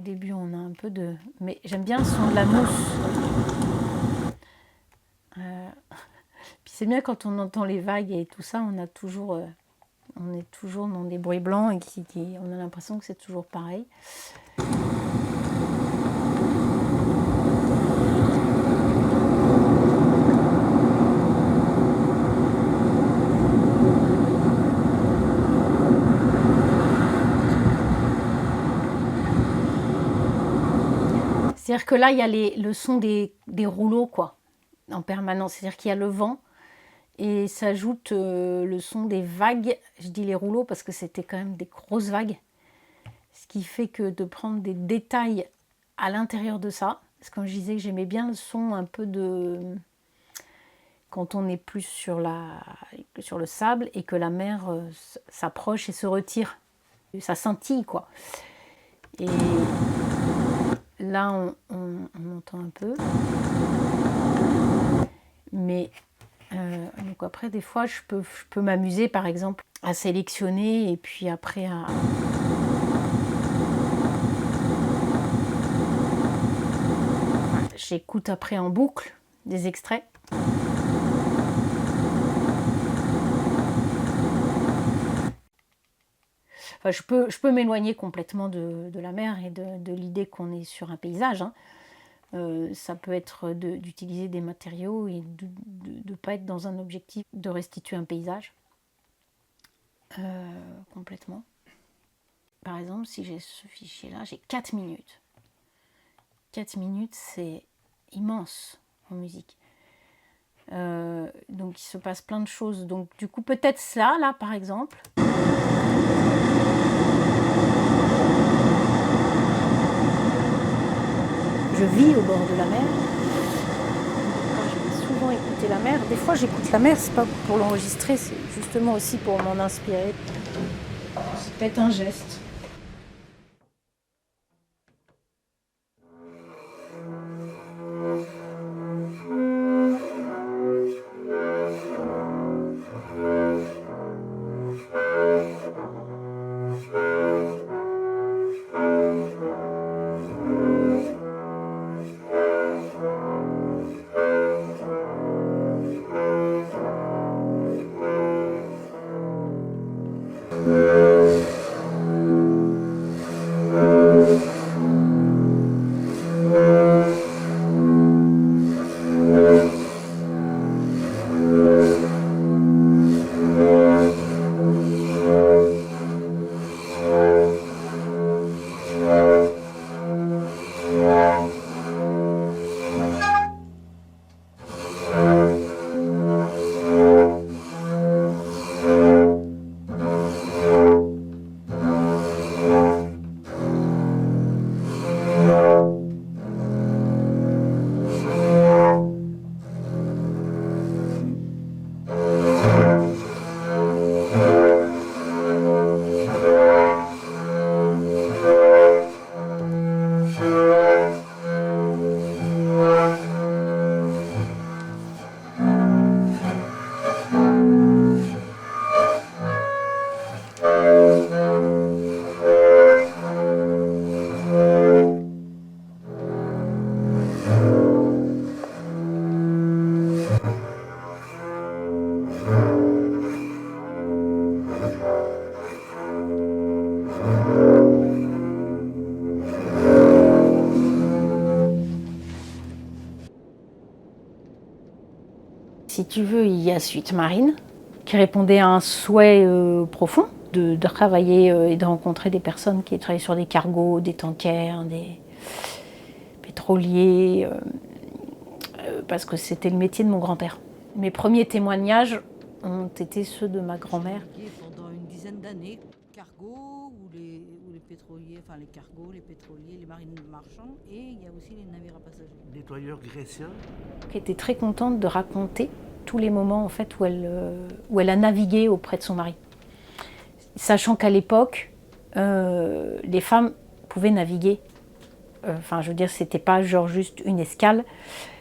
début, on a un peu de... Mais j'aime bien le son de la mousse. Puis c'est bien quand on entend les vagues et tout ça, on est toujours dans des bruits blancs et on a l'impression que c'est toujours pareil. C'est-à-dire que là, il y a le son des rouleaux, quoi, en permanence. C'est-à-dire qu'il y a le vent et s'ajoute le son des vagues. Je dis les rouleaux parce que c'était quand même des grosses vagues. Ce qui fait que de prendre des détails à l'intérieur de ça, parce que comme je disais, j'aimais bien le son un peu de... Quand on est plus sur le sable et que la mer s'approche et se retire. Ça scintille, quoi. Et... Là, on entend un peu. Mais donc après, des fois, je peux m'amuser, par exemple, à sélectionner et puis après à... J'écoute après en boucle des extraits. Enfin, je peux m'éloigner complètement de la mer et de l'idée qu'on est sur un paysage, hein. Ça peut être d'utiliser des matériaux et de ne pas être dans un objectif de restituer un paysage complètement. Par exemple, si j'ai ce fichier-là, j'ai 4 minutes. 4 minutes, c'est immense en musique. Donc il se passe plein de choses. Donc du coup, peut-être ça, là, par exemple. Je vis au bord de la mer. Je vais souvent écouter la mer. Des fois, j'écoute la mer, c'est pas pour l'enregistrer, c'est justement aussi pour m'en inspirer. C'est peut-être un geste. Si tu veux, il y a Suite Marine, qui répondait à un souhait profond de travailler et de rencontrer des personnes qui travaillaient sur des cargos, des tankers, des pétroliers, parce que c'était le métier de mon grand-père. Mes premiers témoignages ont été ceux de ma grand-mère. Pendant une dizaine d'années, cargos ou les pétroliers, enfin les cargos, les pétroliers, les marines marchands, et il y a aussi les navires à passagers. Nettoyeurs greciens. Qui était très contente de raconter tous les moments en fait où elle a navigué auprès de son mari. Sachant qu'à l'époque, les femmes pouvaient naviguer. Enfin, je veux dire, c'était pas genre juste une escale.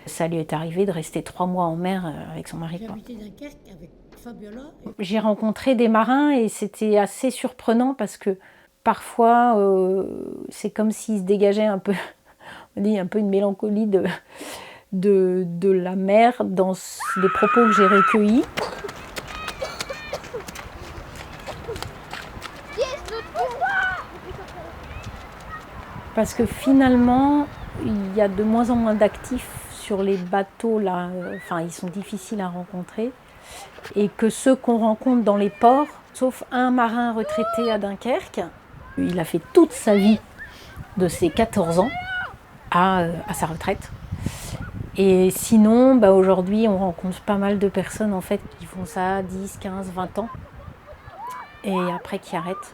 Ça lui est arrivé de rester 3 mois en mer avec son mari. J'ai habité Dunkerque avec Fabiola. J'ai rencontré des marins et c'était assez surprenant parce que parfois, c'est comme s'il se dégageait un peu, on dit un peu une mélancolie de la mer dans les propos que j'ai recueillis. Parce que finalement, il y a de moins en moins d'actifs sur les bateaux, là, enfin ils sont difficiles à rencontrer. Et que ceux qu'on rencontre dans les ports, sauf un marin retraité à Dunkerque, il a fait toute sa vie, de ses 14 ans, à sa retraite. Et sinon, bah aujourd'hui, on rencontre pas mal de personnes en fait qui font ça 10, 15, 20 ans, et après qui arrêtent.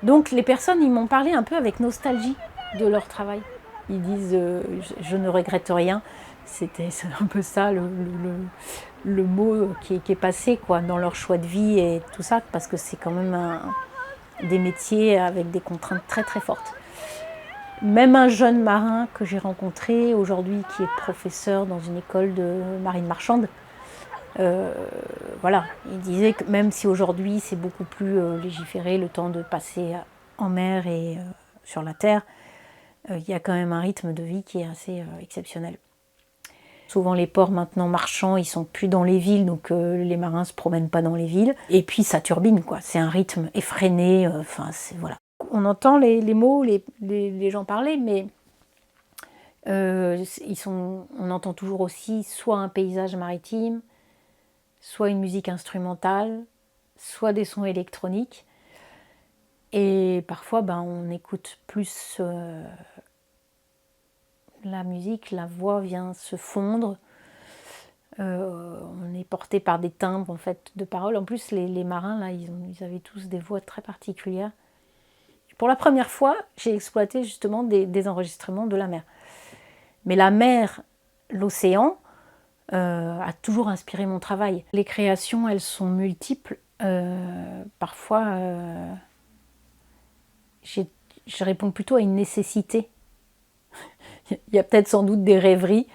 Donc les personnes, ils m'ont parlé un peu avec nostalgie de leur travail. Ils disent je ne regrette rien. C'est un peu ça le mot qui est passé quoi, dans leur choix de vie et tout ça, parce que c'est quand même des métiers avec des contraintes très très fortes. Même un jeune marin que j'ai rencontré aujourd'hui, qui est professeur dans une école de marine marchande, voilà, il disait que même si aujourd'hui c'est beaucoup plus légiféré, le temps de passer en mer et sur la terre, il y a quand même un rythme de vie qui est assez exceptionnel. Souvent les ports maintenant marchands, ils sont plus dans les villes, donc les marins se promènent pas dans les villes. Et puis ça turbine, quoi. C'est un rythme effréné. Voilà. On entend les mots, les gens parler, mais on entend toujours aussi soit un paysage maritime, soit une musique instrumentale, soit des sons électroniques. Et parfois, on écoute plus la musique, la voix vient se fondre. On est porté par des timbres en fait, de paroles. En plus, les marins, là, ils avaient tous des voix très particulières. Pour la première fois, j'ai exploité justement des enregistrements de la mer. Mais la mer, l'océan, a toujours inspiré mon travail. Les créations, elles sont multiples. Parfois, je réponds plutôt à une nécessité. Il y a peut-être sans doute des rêveries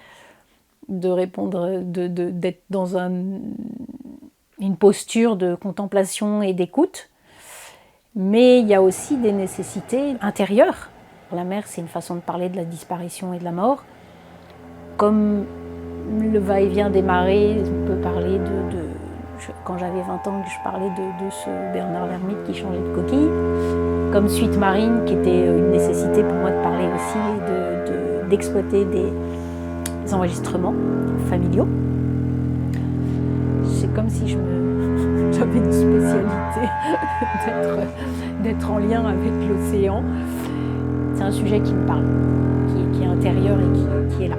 de répondre, d'être dans une posture de contemplation et d'écoute. Mais il y a aussi des nécessités intérieures. La mer, c'est une façon de parler de la disparition et de la mort. Comme le va-et-vient des marées, on peut parler quand j'avais 20 ans, je parlais de ce Bernard l'ermite qui changeait de coquille. Comme Suite marine, qui était une nécessité pour moi de parler aussi, d'exploiter des enregistrements familiaux. C'est comme si j'avais une spécialité d'être en lien avec l'océan. C'est un sujet qui me parle, qui est intérieur et qui est là.